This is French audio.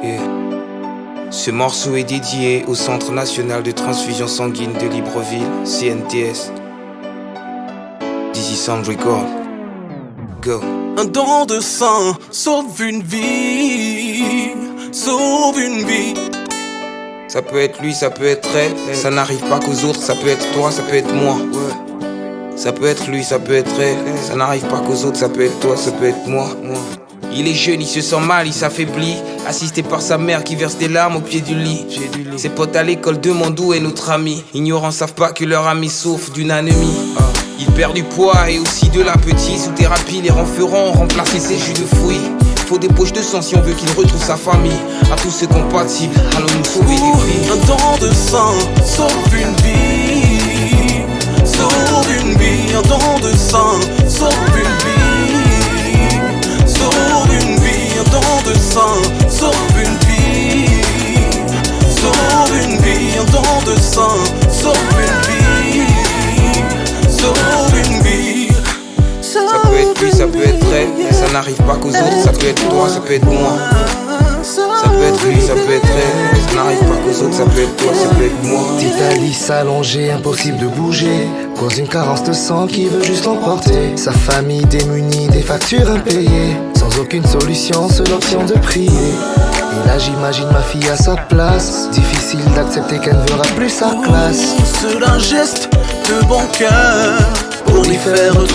Yeah. Ce morceau est dédié au Centre National de Transfusion Sanguine de Libreville, CNTS. Dizzy Sound Record. Go. Un don de sang sauve une vie, sauve une vie. Ça peut être lui, ça peut être elle. Ça n'arrive pas qu'aux autres, ça peut être toi, ça peut être moi. Ça peut être lui, ça peut être elle. Ça n'arrive pas qu'aux autres, ça peut être toi, ça peut être moi. Il est jeune, il se sent mal, il s'affaiblit. Assisté par sa mère qui verse des larmes au pied du lit. Ses potes à l'école demandent où est notre ami. Ignorants savent pas que leur ami souffre d'une anémie. Il perd du poids et aussi de l'appétit. Sous thérapie, les renferants ont remplacé ses jus de fruits. Faut des poches de sang si on veut qu'il retrouve sa famille. À tous ceux compatibles, allons nous sauver des vies. Un don de sang sauve une vie, sauve une vie. Un don de sang sauve une vie, sauve une vie. Un don de sang sauve une vie, sauve une vie. Un don de sang sauve une vie, sauve une vie. Ça peut être lui, ça peut être elle. Ça n'arrive pas qu'aux autres, ça peut être toi, ça peut être moi. Ça peut être lui, ça peut être elle. Ça n'arrive pas qu'aux autres, ça peut être toi, ça peut être moi. Titalis allongé, impossible de bouger. Cause une carence de sang qui veut juste l'emporter. Sa famille démunie, des factures impayées. Sans aucune solution, seule option de prier. Et là j'imagine ma fille à sa place. Difficile d'accepter qu'elle ne verra plus sa classe. Seul un geste de bon cœur pour lui faire retrouver